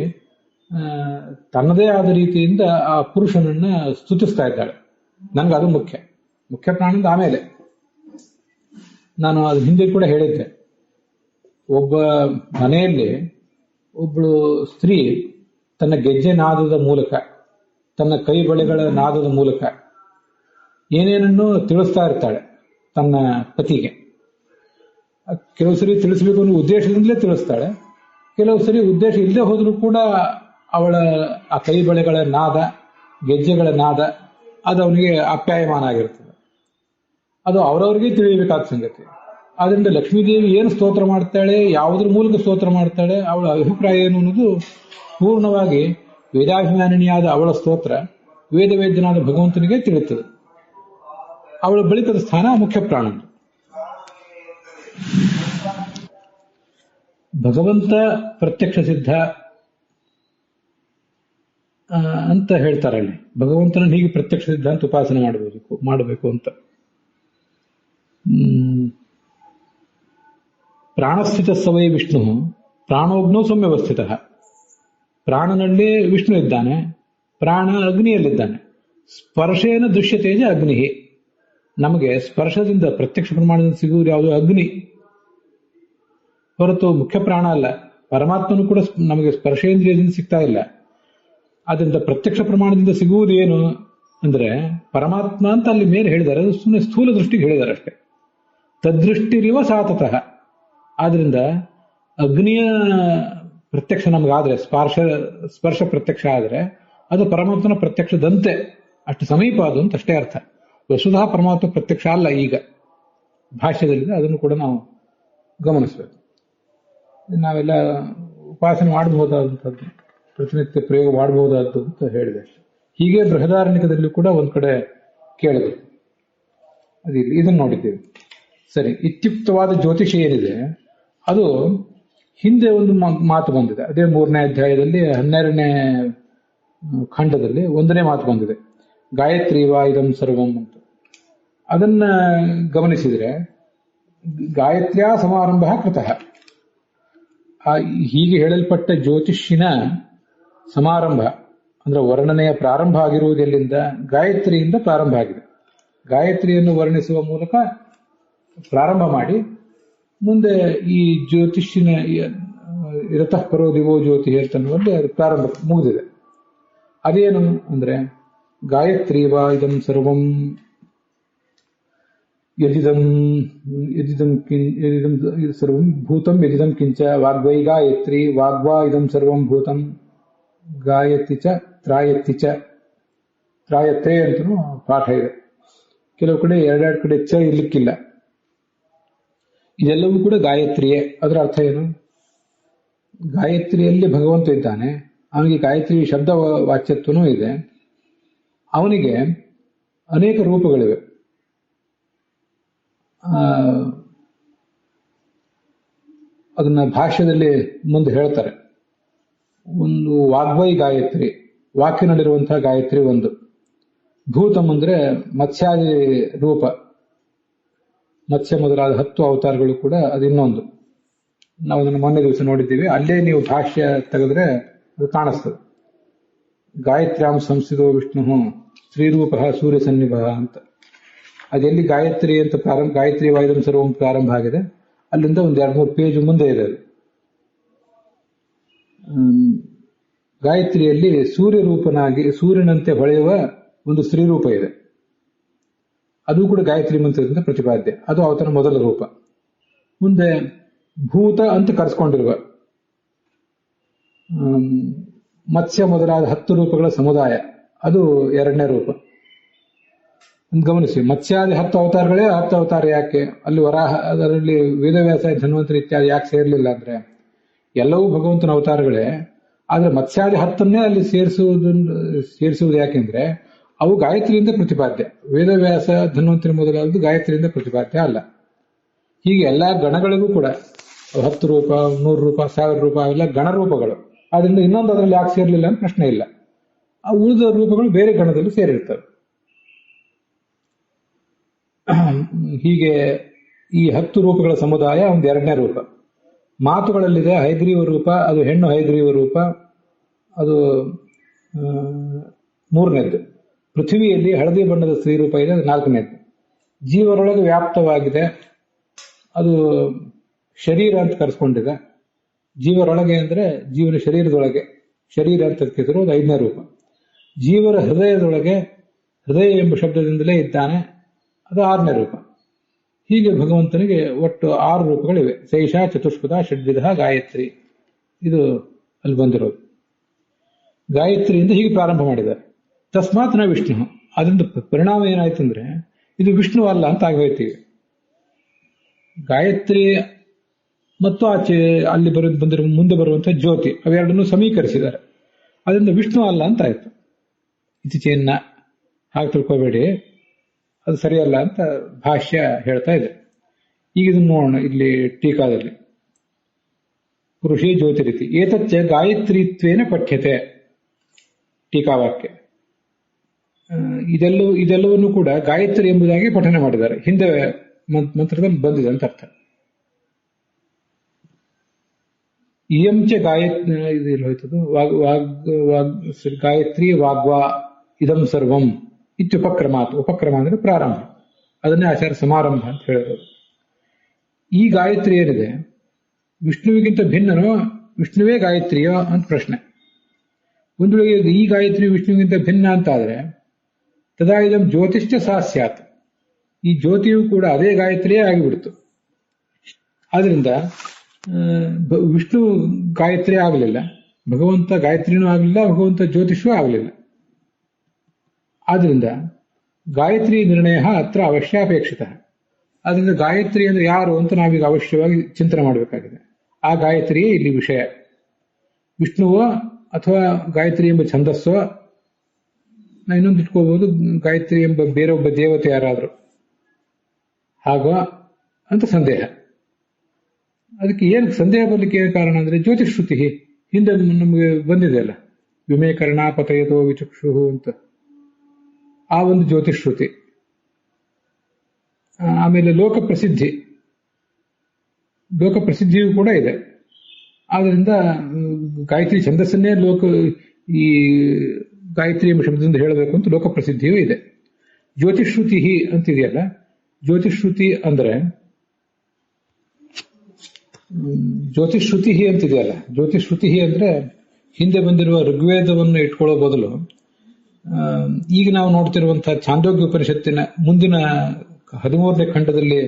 Speaker 1: ತನ್ನದೇ ಆದ ರೀತಿಯಿಂದ ಆ ಪುರುಷನನ್ನ ಸ್ತುತಿಸ್ತಾ ಇದ್ದಾಳೆ. ನಂಗೆ ಅದು ಮುಖ್ಯ. ಮುಖ್ಯ ಪ್ರಾಣದ ಆಮೇಲೆ ನಾನು ಅದು ಹಿಂದೆ ಕೂಡ ಹೇಳಿದ್ದೆ. ಒಬ್ಬ ಮನೆಯಲ್ಲಿ ಒಬ್ಬಳು ಸ್ತ್ರೀ ತನ್ನ ಗೆಜ್ಜೆ ನಾದದ ಮೂಲಕ, ತನ್ನ ಕೈ ಬಳೆಗಳ ನಾದದ ಮೂಲಕ ಏನೇನನ್ನು ತಿಳಿಸ್ತಾ ಇರ್ತಾಳೆ ತನ್ನ ಪತಿಗೆ. ಕೆಲವು ಸರಿ ತಿಳಿಸ್ಬೇಕು ಅನ್ನೋ ಉದ್ದೇಶದಿಂದಲೇ ತಿಳಿಸ್ತಾಳೆ, ಕೆಲವು ಸರಿ ಉದ್ದೇಶ ಇಲ್ಲದೆ ಹೋದ್ರೂ ಕೂಡ ಅವಳ ಆ ಕೈ ಬಳೆಗಳ ನಾದ, ಗೆಜ್ಜೆಗಳ ನಾದ ಅದು ಅವನಿಗೆ ಆಪ್ಯಾಯಮಾನ ಆಗಿರ್ತದೆ. ಅದು ಅವರವರಿಗೆ ತಿಳಿಯಬೇಕಾದ ಸಂಗತಿ. ಆದ್ರಿಂದ ಲಕ್ಷ್ಮೀದೇವಿ ಏನು ಸ್ತೋತ್ರ ಮಾಡ್ತಾಳೆ, ಯಾವುದ್ರ ಮೂಲಕ ಸ್ತೋತ್ರ ಮಾಡ್ತಾಳೆ, ಅವಳ ಅಭಿಪ್ರಾಯ ಏನು ಅನ್ನೋದು ಪೂರ್ಣವಾಗಿ ವೇದಾಭಿಮಾನಿನಿಯಾದ ಅವಳ ಸ್ತೋತ್ರ ವೇದವೇದ್ಯನಾದ ಭಗವಂತನಿಗೆ ತಿಳಿಯುತ್ತದೆ. ಅವಳ ಬಳಿಕದ ಸ್ಥಾನ ಮುಖ್ಯ ಪ್ರಾಣ. ಭಗವಂತ ಪ್ರತ್ಯಕ್ಷ ಸಿದ್ಧ ಅಂತ ಹೇಳ್ತಾರೆ ಅಲ್ಲಿ. ಭಗವಂತನ ಹೀಗೆ ಪ್ರತ್ಯಕ್ಷ ಸಿದ್ಧ ಅಂತ ಉಪಾಸನೆ ಮಾಡಬೇಕು ಅಂತ. ಪ್ರಾಣಸ್ಥಿತ ಸವೈ ವಿಷ್ಣು ಪ್ರಾಣೋಗ್ನೋ ಸೌಮ್ಯವಸ್ಥಿತ. ಪ್ರಾಣನಲ್ಲಿ ವಿಷ್ಣು ಇದ್ದಾನೆ, ಪ್ರಾಣ ಅಗ್ನಿಯಲ್ಲಿದ್ದಾನೆ. ಸ್ಪರ್ಶೇನ ದೃಶ್ಯತೇಜ ಅಗ್ನಿ. ನಮಗೆ ಸ್ಪರ್ಶದಿಂದ ಪ್ರತ್ಯಕ್ಷ ಪ್ರಮಾಣದಿಂದ ಸಿಗುವುದು ಯಾವುದು? ಅಗ್ನಿ, ಹೊರತು ಮುಖ್ಯ ಪ್ರಾಣ ಅಲ್ಲ. ಪರಮಾತ್ಮನು ಕೂಡ ನಮಗೆ ಸ್ಪರ್ಶೇಂದ್ರಿಯದಿಂದ ಸಿಗ್ತಾ ಇಲ್ಲ. ಆದ್ರಿಂದ ಪ್ರತ್ಯಕ್ಷ ಪ್ರಮಾಣದಿಂದ ಸಿಗುವುದೇನು ಅಂದ್ರೆ ಪರಮಾತ್ಮ ಅಂತ ಅಲ್ಲಿ ಮೇಲೆ ಹೇಳಿದ್ದಾರೆ. ಅದು ಸುಮ್ಮನೆ ಸ್ಥೂಲ ದೃಷ್ಟಿಗೆ ಹೇಳಿದ್ದಾರೆ ಅಷ್ಟೇ. ತದ್ದೃಷ್ಟಿರಿವ ಸಾತತಃ. ಆದ್ರಿಂದ ಅಗ್ನಿಯ ಪ್ರತ್ಯಕ್ಷ ನಮಗಾದ್ರೆ, ಸ್ಪರ್ಶ ಪ್ರತ್ಯಕ್ಷ ಆದ್ರೆ ಅದು ಪರಮಾತ್ಮನ ಪ್ರತ್ಯಕ್ಷದಂತೆ, ಅಷ್ಟು ಸಮೀಪ ಅದು ಅಂತ ಅಷ್ಟೇ ಅರ್ಥ. ವಸುಧಾ ಪರಮಾತ್ಮ ಪ್ರತ್ಯಕ್ಷ ಅಲ್ಲ ಈಗ ಭಾಷ್ಯದಲ್ಲಿದೆ. ಅದನ್ನು ಕೂಡ ನಾವು ಗಮನಿಸಬೇಕು. ನಾವೆಲ್ಲ ಉಪಾಸನೆ ಮಾಡಬಹುದಾದಂಥದ್ದು, ಪ್ರತಿನಿತ್ಯ ಪ್ರಯೋಗ ಮಾಡಬಹುದಾದ್ದು ಅಂತ ಹೇಳಿದೆ. ಹೀಗೆ ಬೃಹದಾರಣ್ಯಕದಲ್ಲಿ ಕೂಡ ಒಂದ್ ಕಡೆ ಕೇಳಬೇಕು. ಇದನ್ನು ನೋಡಿದ್ದೇವೆ. ಸರಿ, ಇತ್ಯುಕ್ತವಾದ ಜ್ಯೋತಿಷ ಏನಿದೆ ಅದು ಹಿಂದೆ ಒಂದು ಮಾತು ಬಂದಿದೆ. ಅದೇ 3ನೇ ಅಧ್ಯಾಯದಲ್ಲಿ 12ನೇ ಖಂಡದಲ್ಲಿ 1ನೇ ಮಾತು ಬಂದಿದೆ, ಗಾಯತ್ರಿ ವಾ ಇದಂ ಸರ್ವಂ ಅಂತ. ಅದನ್ನ ಗಮನಿಸಿದ್ರೆ ಗಾಯತ್ರ್ಯಾ ಸಮಾರಂಭ ಕೃತಃ. ಹೀಗೆ ಹೇಳಲ್ಪಟ್ಟ ಜ್ಯೋತಿಷಿನ ಸಮಾರಂಭ ಅಂದ್ರೆ ವರ್ಣನೆಯ ಪ್ರಾರಂಭ ಆಗಿರುವುದೆಲ್ಲಿಂದ? ಗಾಯತ್ರಿಯಿಂದ ಪ್ರಾರಂಭ ಆಗಿದೆ. ಗಾಯತ್ರಿಯನ್ನು ವರ್ಣಿಸುವ ಮೂಲಕ ಪ್ರಾರಂಭ ಮಾಡಿ ಮುಂದೆ ಈ ಜ್ಯೋತಿಷಿನ ಇರತಃ ಪರೋ ದಿವೋ ಜ್ಯೋತಿ ಅಂತನ್ನುವಲ್ಲಿ ಅದು ಪ್ರಾರಂಭ ಮುಗಿದಿದೆ. ಅದೇನು ಅಂದ್ರೆ ಗಾಯತ್ರಿ ವಾ ಇದಂ ಸರ್ವಂ ಯದಿದಂ ಸರ್ವಂ ಭೂತಂ ಯದಿದಂ ಕಿಂಚ ವಾಗ್ವೈ ಗಾಯತ್ರಿ ವಾಗ್ವಾ ಇದಂ ಸರ್ವಂ ಭೂತಂ ಗಾಯತಿ ಚ ತ್ರಾಯತಿ ಚ. ತ್ರಾಯತೆ ಅಂತನೂ ಪಾಠ ಇದೆ. ಕೆಲವು ಕಡೆ ಎರಡೆರಡು ಕಡೆ ಚ ಇರ್ಲಿಕ್ಕಿಲ್ಲ. ಇದೆಲ್ಲವೂ ಕೂಡ ಗಾಯತ್ರಿಯೇ. ಅದರ ಅರ್ಥ ಏನು? ಗಾಯತ್ರಿಯಲ್ಲಿ ಭಗವಂತ ಇದ್ದಾನೆ, ಅವನಿಗೆ ಗಾಯತ್ರಿ ಶಬ್ದ ವಾಚ್ಯತ್ವನೂ ಇದೆ. ಅವನಿಗೆ ಅನೇಕ ರೂಪಗಳಿವೆ. ಅದನ್ನ ಭಾಷ್ಯದಲ್ಲಿ ಮುಂದೆ ಹೇಳ್ತಾರೆ. ಒಂದು ವಾಗ್ವೈ ಗಾಯತ್ರಿ, ವಾಕ್ಯನಲ್ಲಿರುವಂತಹ ಗಾಯತ್ರಿ ಒಂದು. ಭೂತಂ ಅಂದ್ರೆ ಮತ್ಸ್ಯಾದಿ ರೂಪ, ಮತ್ಸ್ಯ ಮೊದಲಾದ 10 ಅವತಾರಗಳು ಕೂಡ ಅದಿನ್ನೊಂದು. ನಾವು ಅದನ್ನು ಮೊನ್ನೆ ದಿವಸ ನೋಡಿದ್ದೀವಿ. ಅಲ್ಲೇ ನೀವು ಭಾಷ್ಯ ತೆಗೆದ್ರೆ ಅದು ಕಾಣಿಸ್ತದೆ. ಗಾಯತ್ರ್ಯಾಂ ಸಂಸ್ಥಿತೋ ವಿಷ್ಣು ಸ್ತ್ರೀರೂಪ ಸೂರ್ಯ ಸನ್ನಿಭ ಅಂತ. ಅದೆಲ್ಲಿ ಗಾಯತ್ರಿ ಅಂತ ಪ್ರಾರಂಭ, ಗಾಯತ್ರಿ ವಾಯುಧಂ ಸರ್ವಂ ಪ್ರಾರಂಭ ಆಗಿದೆ, ಅಲ್ಲಿಂದ ಒಂದು 2-3 ಪೇಜ್ ಮುಂದೆ ಇದೆ ಅದು. ಗಾಯತ್ರಿಯಲ್ಲಿ ಸೂರ್ಯ ರೂಪನಾಗಿ ಸೂರ್ಯನಂತೆ ಹೊಳೆಯುವ ಒಂದು ಸ್ತ್ರೀರೂಪ ಇದೆ. ಅದು ಕೂಡ ಗಾಯತ್ರಿ ಮಂತ್ರದಿಂದ ಪ್ರತಿಪಾದ್ಯ. ಅದು ಅವತನ ಮೊದಲ ರೂಪ. ಮುಂದೆ ಭೂತ ಅಂತ ಕರೆಸ್ಕೊಂಡಿರುವ ಮತ್ಸ್ಯ ಮೊದಲಾದ 10 ರೂಪಗಳ ಸಮುದಾಯ, ಅದು 2ನೇ ರೂಪ. ಗಮನಿಸಿ, ಮತ್ಸ್ಯಾದಿ 10 ಅವತಾರಗಳೇ 10 ಅವತಾರ ಯಾಕೆ? ಅಲ್ಲಿ ವರಾಹ, ಅದರಲ್ಲಿ ವೇದವ್ಯಾಸ, ಧನ್ವಂತರಿ ಇತ್ಯಾದಿ ಯಾಕೆ ಸೇರ್ಲಿಲ್ಲ ಅಂದ್ರೆ ಎಲ್ಲವೂ ಭಗವಂತನ ಅವತಾರಗಳೇ. ಆದ್ರೆ ಮತ್ಸ್ಯಾದಿ 10 ಅಲ್ಲಿ ಸೇರಿಸುವುದು ಯಾಕೆಂದ್ರೆ ಅವು ಗಾಯತ್ರಿಯಿಂದ ಪ್ರತಿಪಾದ್ಯ. ವೇದವ್ಯಾಸ, ಧನ್ವಂತರಿ ಮೊದಲಾದದ್ದು ಗಾಯತ್ರಿಯಿಂದ ಪ್ರತಿಪಾದ್ಯ ಅಲ್ಲ. ಹೀಗೆ ಎಲ್ಲಾ ಗಣಗಳಿಗೂ ಕೂಡ 10 ರೂಪ, 100 ರೂಪ, 1000 ರೂಪ ಅವೆಲ್ಲ ಗಣರೂಪಗಳು. ಆದ್ರಿಂದ ಇನ್ನೊಂದು ಅದರಲ್ಲಿ ಯಾಕೆ ಸೇರ್ಲಿಲ್ಲ ಅಂತ ಪ್ರಶ್ನೆ ಇಲ್ಲ. ಆ ಉಳಿದ ರೂಪಗಳು ಬೇರೆ ಗಣದಲ್ಲಿ ಸೇರಿರ್ತವೆ. ಹೀಗೆ ಈ 10 ರೂಪಗಳ ಸಮುದಾಯ ಒಂದು 2ನೇ ರೂಪ. ಮಾತುಗಳಲ್ಲಿದೆ ಹೈಗ್ರೀವ ರೂಪ, ಅದು ಹೆಣ್ಣು ಹೈಗ್ರೀವ ರೂಪ, ಅದು 3ನೇದ್ದು. ಪೃಥ್ವಿಯಲ್ಲಿ ಹಳದಿ ಬಣ್ಣದ ಸ್ತ್ರೀ ರೂಪ ಇದೆ, ಅದು 4ನೇದ್ದು. ಜೀವರೊಳಗೆ ವ್ಯಾಪ್ತವಾಗಿದೆ, ಅದು ಶರೀರ ಅಂತ ಕರೆಸ್ಕೊಂಡಿದೆ. ಜೀವರೊಳಗೆ ಅಂದ್ರೆ ಜೀವನ ಶರೀರದೊಳಗೆ, ಶರೀರ ಅಂತ ಹೆಸರು, ಅದು 5ನೇ ರೂಪ. ಜೀವರ ಹೃದಯದೊಳಗೆ, ಹೃದಯ ಎಂಬ ಶಬ್ದದಿಂದಲೇ ಇದ್ದಾನೆ, ಅದು 6ನೇ ರೂಪ. ಹೀಗೆ ಭಗವಂತನಿಗೆ ಒಟ್ಟು 6 ರೂಪಗಳಿವೆ. ಶೈಷಾ ಚತುಷ್ಪದ ಷಡ್ವಿಧ ಗಾಯತ್ರಿ, ಇದು ಅಲ್ಲಿ ಬಂದಿರೋದು. ಗಾಯತ್ರಿಯಿಂದ ಹೀಗೆ ಪ್ರಾರಂಭ ಮಾಡಿದ್ದಾರೆ. ತಸ್ಮಾತ್ ನ ವಿಷ್ಣು. ಅದರಿಂದ ಪರಿಣಾಮ ಏನಾಯ್ತು ಅಂದ್ರೆ ಇದು ವಿಷ್ಣು ಅಲ್ಲ ಅಂತ ಆಗೋಯ್ತೀವಿ. ಗಾಯತ್ರಿ ಮತ್ತು ಆಚೆ ಅಲ್ಲಿ ಬಂದಿರೋ ಮುಂದೆ ಬರುವಂತಹ ಜ್ಯೋತಿ, ಅವೆರಡನ್ನು ಸಮೀಕರಿಸಿದ್ದಾರೆ. ಅದರಿಂದ ವಿಷ್ಣು ಅಲ್ಲ ಅಂತ ಆಯ್ತು. ಇತ್ತೀಚೆಯನ್ನ ಹಾಗೆ ತಿಳ್ಕೋಬೇಡಿ, ಅದು ಸರಿಯಲ್ಲ ಅಂತ ಭಾಷ್ಯ ಹೇಳ್ತಾ ಇದೆ. ಈಗ ಇದನ್ನು ನೋಡೋಣ ಇಲ್ಲಿ ಟೀಕಾದಲ್ಲಿ. ಪುರುಷೇ ಜ್ಯೋತಿರಿತಿ ಏತಚ್ಚ ಗಾಯತ್ರಿತ್ವೇನ ಪಠ್ಯತೆ. ಟೀಕಾವಾಕ್ಯ. ಇದೆಲ್ಲವನ್ನು ಕೂಡ ಗಾಯತ್ರಿ ಎಂಬುದಾಗಿ ಪಠನೆ ಮಾಡಿದ್ದಾರೆ. ಹಿಂದೆ ಮಂತ್ರದಲ್ಲಿ ಬಂದಿದೆ ಅಂತ ಅರ್ಥ. ಇಯಂಚ ಗಾಯತ್ರಿ ಹೋಯ್ತದು ಗಾಯತ್ರಿ ವಾಗ್ವಾ ಇದಂ ಸರ್ವಂ ಇತ್ಯುಪಕ್ರಮಾತ್. ಉಪಕ್ರಮ ಅಂದ್ರೆ ಪ್ರಾರಂಭ, ಅದನ್ನೇ ಆಚಾರ್ಯ ಸಮಾರಂಭ ಅಂತ ಹೇಳಿರೋದು. ಈ ಗಾಯತ್ರಿ ಏನಿದೆ ವಿಷ್ಣುವಿಗಿಂತ ಭಿನ್ನನೋ, ವಿಷ್ಣುವೇ ಗಾಯತ್ರಿಯೋ ಅಂತ ಪ್ರಶ್ನೆ. ಒಂದು ವೇಳೆ ಈ ಗಾಯತ್ರಿ ವಿಷ್ಣುವಿಗಿಂತ ಭಿನ್ನ ಅಂತಾದ್ರೆ ತದಾ ಇದಂ ಜ್ಯೋತಿಷ್ಠ ಸಾ ಸ್ಯಾತ್. ಈ ಜ್ಯೋತಿಯು ಕೂಡ ಅದೇ ಗಾಯತ್ರಿಯೇ ಆಗಿಬಿಡ್ತು. ಆದ್ರಿಂದ ವಿಷ್ಣು ಗಾಯತ್ರಿ ಆಗಲಿಲ್ಲ, ಭಗವಂತ ಗಾಯತ್ರಿನೂ ಆಗಲಿಲ್ಲ, ಭಗವಂತ ಜ್ಯೋತಿಷೂ ಆಗಲಿಲ್ಲ. ಆದ್ರಿಂದ ಗಾಯತ್ರಿ ನಿರ್ಣಯ ಅತ್ರ ಅವಶ್ಯಾಪೇಕ್ಷಿತ. ಆದ್ರಿಂದ ಗಾಯತ್ರಿ ಅಂದ್ರೆ ಯಾರು ಅಂತ ನಾವೀಗ ಅವಶ್ಯವಾಗಿ ಚಿಂತನೆ ಮಾಡಬೇಕಾಗಿದೆ. ಆ ಗಾಯತ್ರಿಯೇ ಇಲ್ಲಿ ವಿಷಯ. ವಿಷ್ಣುವೋ ಅಥವಾ ಗಾಯತ್ರಿ ಎಂಬ ಛಂದಸ್ಸೋ, ನಾ ಇನ್ನೊಂದು ಇಟ್ಕೋಬಹುದು, ಗಾಯತ್ರಿ ಎಂಬ ಬೇರೊಬ್ಬ ದೇವತೆ ಯಾರಾದ್ರು ಹಾಗೋ ಅಂತ ಸಂದೇಹ. ಅದಕ್ಕೆ ಏನು ಸಂದೇಹ ಬರ್ಲಿಕ್ಕೆ ಏನು ಕಾರಣ ಅಂದ್ರೆ ಜ್ಯೋತಿಶ್ರುತಿ ಹಿಂದೆ ನಮಗೆ ಬಂದಿದೆ ಅಲ್ಲ, ವಿಮೇ ಕರ್ಣಾಪತಯತೋ ವಿಚಕ್ಷು ಅಂತ, ಆ ಒಂದು ಜ್ಯೋತಿಶ್ರುತಿ. ಆಮೇಲೆ ಲೋಕ ಪ್ರಸಿದ್ಧಿಯೂ ಕೂಡ ಇದೆ. ಆದ್ರಿಂದ ಗಾಯತ್ರಿ ಛಂದಸ್ಸನ್ನೇ ಈ ಗಾಯತ್ರಿ ಎಂಬ ಶಬ್ದದಿಂದ ಹೇಳಬೇಕು ಅಂತ ಲೋಕ ಪ್ರಸಿದ್ಧಿಯೂ ಇದೆ. ಜ್ಯೋತಿಶ್ರುತಿ ಅಂತಿದೆಯಲ್ಲ, ಜ್ಯೋತಿಶ್ರುತಿ ಅಂದ್ರೆ ಜ್ಯೋತಿಶ್ರುತಿ ಅಂದ್ರೆ ಹಿಂದೆ ಬಂದಿರುವ ಋಗ್ವೇದವನ್ನು ಇಟ್ಕೊಳ್ಳೋ ಬದಲು ಈಗ ನಾವು ನೋಡ್ತಿರುವಂತಹ ಛಾಂದೋಗ್ಯ ಉಪನಿಷತ್ತಿನ ಮುಂದಿನ 13ನೇ ಖಂಡದಲ್ಲಿ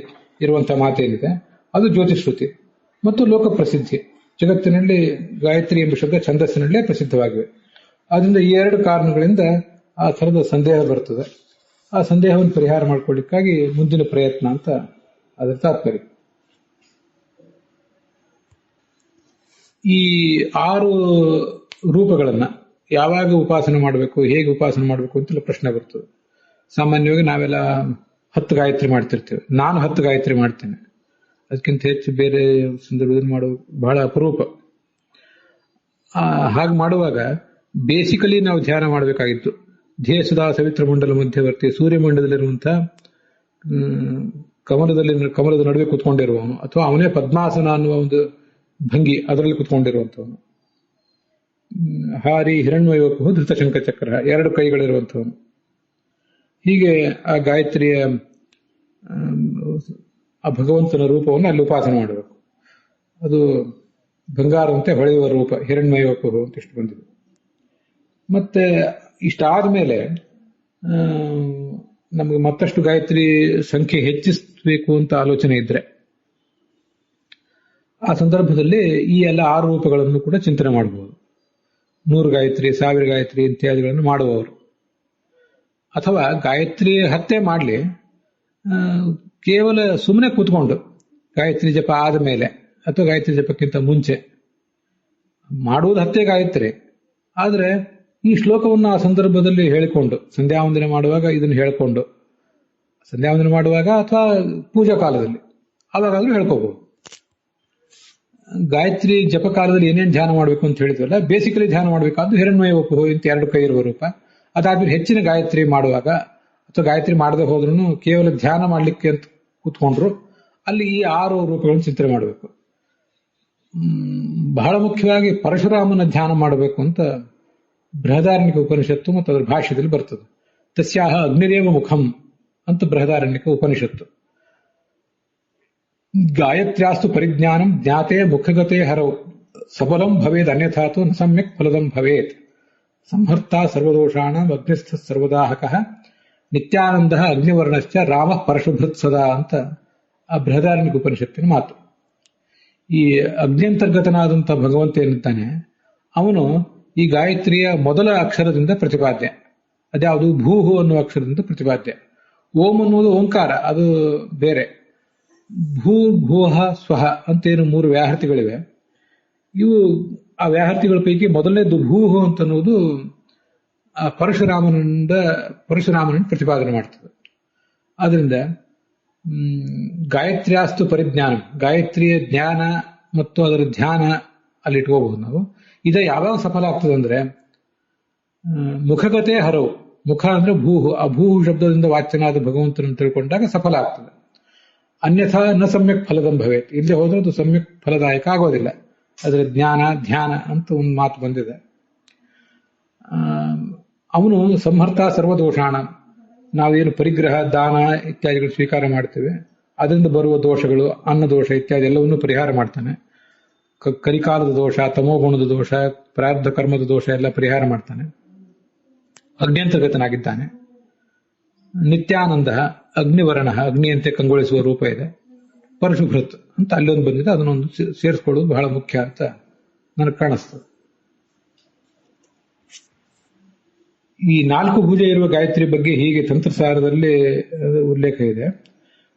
Speaker 1: ಇರುವಂತಹ ಮಾತೇನಿದೆ ಅದು ಜ್ಯೋತಿಶ್ರುತಿ ಮತ್ತು ಲೋಕ ಪ್ರಸಿದ್ಧಿ. ಜಗತ್ತಿನಲ್ಲಿ ಗಾಯತ್ರಿ ಎಂಬ ಶಬ್ದ ಛಂದಸ್ಸಿನಲ್ಲೇ ಪ್ರಸಿದ್ಧವಾಗಿವೆ. ಆದ್ರಿಂದ ಈ 2 ಕಾರಣಗಳಿಂದ ಆ ಥರದ ಸಂದೇಹ ಬರ್ತದೆ. ಆ ಸಂದೇಹವನ್ನು ಪರಿಹಾರ ಮಾಡಿಕೊಳ್ಳಿಕ್ಕಾಗಿ ಮುಂದಿನ ಪ್ರಯತ್ನ ಅಂತ ಅದರ ತಾತ್ಪರ್ಯ. ಈ 6 ರೂಪಗಳನ್ನ ಯಾವಾಗ ಉಪಾಸನೆ ಮಾಡಬೇಕು, ಹೇಗೆ ಉಪಾಸನೆ ಮಾಡಬೇಕು ಅಂತೆಲ್ಲ ಪ್ರಶ್ನೆ ಬರ್ತದೆ. ಸಾಮಾನ್ಯವಾಗಿ ನಾವೆಲ್ಲ 10 ಗಾಯತ್ರಿ ಮಾಡ್ತಿರ್ತೇವೆ. ನಾನು 10 ಗಾಯತ್ರಿ ಮಾಡ್ತೇನೆ, ಅದಕ್ಕಿಂತ ಹೆಚ್ಚು ಬೇರೆ ಸಂದರ್ಭದಲ್ಲಿ ಮಾಡುವ ಬಹಳ ಅಪರೂಪ. ಹಾಗೆ ಮಾಡುವಾಗ ಬೇಸಿಕಲಿ ನಾವು ಧ್ಯಾನ ಮಾಡಬೇಕಾಗಿತ್ತು. ಧ್ಯೇಯ ಸುಧಾ ಸವಿತ್ರ ಮಂಡಲ ಮಧ್ಯವರ್ತಿ, ಸೂರ್ಯಮಂಡಲದಲ್ಲಿರುವಂತಹ ಕಮಲದ ನಡುವೆ ಕುತ್ಕೊಂಡಿರುವವನು, ಅಥವಾ ಅವನೇ ಪದ್ಮಾಸನ ಅನ್ನುವ ಒಂದು ಭಂಗಿ ಅದರಲ್ಲಿ ಕುತ್ಕೊಂಡಿರುವಂತವನು. ಹಾರಿ ಹಿರಣ್ಮಯವಪು ಧೃತ ಶಂಖ ಚಕ್ರ, 2 ಕೈಗಳಿರುವಂತವನು. ಹೀಗೆ ಆ ಗಾಯತ್ರಿಯ ಆ ಭಗವಂತನ ರೂಪವನ್ನು ಅಲ್ಲಿ ಉಪಾಸನೆ ಮಾಡಬೇಕು. ಅದು ಬಂಗಾರದಂತೆ ಹೊಳೆಯುವ ರೂಪ, ಹಿರಣ್ಮಯವಪು ಅಂತ ಇಷ್ಟು ಬಂದಿದೆ. ಮತ್ತೆ ಇಷ್ಟಾದ ಮೇಲೆ ನಮಗೆ ಮತ್ತಷ್ಟು ಗಾಯತ್ರಿ ಸಂಖ್ಯೆ ಹೆಚ್ಚಿಸಬೇಕು ಅಂತ ಆಲೋಚನೆ ಇದ್ರೆ ಆ ಸಂದರ್ಭದಲ್ಲಿ ಈ ಎಲ್ಲ 6 ರೂಪಗಳನ್ನು ಕೂಡ ಚಿಂತನೆ ಮಾಡಬಹುದು. 100 ಗಾಯತ್ರಿ, 1000 ಗಾಯತ್ರಿ ಇತ್ಯಾದಿಗಳನ್ನು ಮಾಡುವವರು. ಅಥವಾ ಗಾಯತ್ರಿ ಹತ್ಯೆ ಮಾಡಲಿ, ಕೇವಲ ಸುಮ್ಮನೆ ಕೂತ್ಕೊಂಡು ಗಾಯತ್ರಿ ಜಪ ಆದ ಮೇಲೆ ಅಥವಾ ಗಾಯತ್ರಿ ಜಪಕ್ಕಿಂತ ಮುಂಚೆ ಮಾಡುವುದು ಹತ್ಯೆ ಗಾಯತ್ರಿ. ಆದರೆ ಈ ಶ್ಲೋಕವನ್ನು ಆ ಸಂದರ್ಭದಲ್ಲಿ ಹೇಳಿಕೊಂಡು, ಸಂಧ್ಯಾವಂದನೆ ಮಾಡುವಾಗ ಇದನ್ನು ಹೇಳಿಕೊಂಡು, ಸಂಧ್ಯಾವಂದನೆ ಮಾಡುವಾಗ ಅಥವಾ ಪೂಜಾ ಕಾಲದಲ್ಲಿ ಆವಾಗಾದ್ರೂ ಹೇಳ್ಕೋಬಹುದು. ಗಾಯತ್ರಿ ಜಪ ಕಾಲದಲ್ಲಿ ಏನೇನು ಧ್ಯಾನ ಮಾಡಬೇಕು ಅಂತ ಹೇಳಿದ್ವಲ್ಲ, ಬೇಸಿಕಲಿ ಧ್ಯಾನ ಮಾಡಬೇಕಾದ್ದು ಹಿರಣ್ಮಯ ಉಪು ಇಂತ 2 ಕೈ ಇರುವ ರೂಪ. ಅದಾದ್ಮೇಲೆ ಹೆಚ್ಚಿನ ಗಾಯತ್ರಿ ಮಾಡುವಾಗ ಅಥವಾ ಗಾಯತ್ರಿ ಮಾಡದೆ ಹೋದ್ರೂ ಕೇವಲ ಧ್ಯಾನ ಮಾಡ್ಲಿಕ್ಕೆ ಅಂತ ಕೂತ್ಕೊಂಡ್ರು ಅಲ್ಲಿ ಈ 6 ರೂಪಗಳನ್ನು ಚಿಂತನೆ ಮಾಡಬೇಕು. ಬಹಳ ಮುಖ್ಯವಾಗಿ ಪರಶುರಾಮನ ಧ್ಯಾನ ಮಾಡಬೇಕು ಅಂತ ಬೃಹದಾರಣ್ಯಕ ಉಪನಿಷತ್ತು ಮತ್ತು ಅದರ ಭಾಷ್ಯದಲ್ಲಿ ಬರ್ತದೆ. ತಸ್ಯಾಹ ಅಗ್ನಿದೇವ ಮುಖಂ ಅಂತ ಬೃಹದಾರಣ್ಯಕ ಉಪನಿಷತ್ತು. ಗಾಯತ್ರ್ಯಾಸ್ತು ಪರಿಜ್ಞಾನಂ ಜ್ಞಾತೆ ಮುಖಗತೆ ಹರೌ ಸಫಲಂ ಭವೇದ್ ಅನ್ಯಥಾತು ನ ಸಮ್ಯಕ್ ಫಲದಂ ಭವೇತ್ ಸಂಹರ್ತ ಸರ್ವದೋಷಾಣಂ ಅಗ್ನಿಸ್ಥ ಸರ್ವದಾಹಕಃ ನಿತ್ಯಾನಂದ ಅಗ್ನಿವರ್ಣಶ್ಚ ರಾಮ ಪರಶುಭೃತ್ ಸದಾ ಅಂತ ಆ ಬೃಹದಾರಣ್ಯಕ ಉಪನಿಷತ್ತಿನ ಮಾತು. ಈ ಅಗ್ನಿಯಂತರ್ಗತನಾದಂಥ ಭಗವಂತ ಏನಿದ್ದಾನೆ ಅವನು ಈ ಗಾಯತ್ರಿಯ ಮೊದಲ ಅಕ್ಷರದಿಂದ ಪ್ರತಿಪಾದ್ಯ. ಅದ್ಯಾವುದು? ಭೂಹು ಅನ್ನುವ ಅಕ್ಷರದಿಂದ ಪ್ರತಿಪಾದ್ಯ. ಓಂ ಅನ್ನುವುದು ಓಂಕಾರ, ಅದು ಬೇರೆ. ಭೂ ಭೂಹ ಸ್ವಹ ಅಂತೇನು 3 ವ್ಯಾಹೃತಿಗಳಿವೆ. ಇವು ಆ ವ್ಯಾಹೃತಿಗಳ ಪೈಕಿ ಮೊದಲನೇದು ಭೂಹು ಅಂತ ಅನ್ನೋದು ಪರಶುರಾಮನನ್ನು ಪ್ರತಿಪಾದನೆ ಮಾಡ್ತದೆ. ಆದ್ರಿಂದ ಗಾಯತ್ರ್ಯಾಸ್ತು ಪರಿಜ್ಞಾನ, ಗಾಯತ್ರಿಯ ಜ್ಞಾನ ಮತ್ತು ಅದರ ಧ್ಯಾನ ಅಲ್ಲಿ ಇಟ್ಕೋಬಹುದು ನಾವು. ಇದು ಯಾವಾಗ ಸಫಲ ಆಗ್ತದೆ ಅಂದ್ರೆ ಮುಖಗತೆ ಹರವು, ಮುಖ ಅಂದ್ರೆ ಭೂಹು, ಆ ಭೂಹು ಶಬ್ದದಿಂದ ವಾಚ್ಯನಾದ ಭಗವಂತನನ್ನು ತಿಳ್ಕೊಂಡಾಗ ಸಫಲ ಆಗ್ತದೆ. ಅನ್ಯಥಾ ನ ಸಮ್ಯಕ್ ಫಲದಂ ಭವೇತ್, ಇಲ್ಲದೆ ಹೋದ್ರೆ ಅದು ಸಮ್ಯಕ್ ಫಲದಾಯಕ ಆಗೋದಿಲ್ಲ. ಅದರ ಜ್ಞಾನ ಧ್ಯಾನ ಅಂತ ಒಂದು ಮಾತು ಬಂದಿದೆ. ಅವನು ಸಂಹರ್ತ ಸರ್ವದೋಷಾಣ, ನಾವೇನು ಪರಿಗ್ರಹ ದಾನ ಇತ್ಯಾದಿಗಳು ಸ್ವೀಕಾರ ಮಾಡ್ತೇವೆ ಅದರಿಂದ ಬರುವ ದೋಷಗಳು, ಅನ್ನದೋಷ ಇತ್ಯಾದಿ ಎಲ್ಲವನ್ನೂ ಪರಿಹಾರ ಮಾಡ್ತಾನೆ. ಕಲಿಕಾಲದ ದೋಷ, ತಮೋಗುಣದ ದೋಷ, ಪ್ರಾರಬ್ಧ ಕರ್ಮದ ದೋಷ ಎಲ್ಲ ಪರಿಹಾರ ಮಾಡ್ತಾನೆ. ಅಗ್ನಿಯಂತರ್ಗತನಾಗಿದ್ದಾನೆ. ನಿತ್ಯಾನಂದ ಅಗ್ನಿವರ್ಣ, ಅಗ್ನಿಯಂತೆ ಕಂಗೊಳಿಸುವ ರೂಪ ಇದೆ. ಪರಶುಭೃತ್ ಅಂತ ಅಲ್ಲೊಂದು ಬಂದಿದೆ, ಅದನ್ನೊಂದು ಸೇರಿಸ್ಕೊಳ್ಳೋದು ಬಹಳ ಮುಖ್ಯ ಅಂತ ನನಗೆ ಕಾಣಿಸ್ತದೆ. ಈ 4 ಭುಜೆ ಇರುವ ಗಾಯತ್ರಿ ಬಗ್ಗೆ ಹೀಗೆ ತಂತ್ರಸಾರದಲ್ಲಿ ಉಲ್ಲೇಖ ಇದೆ.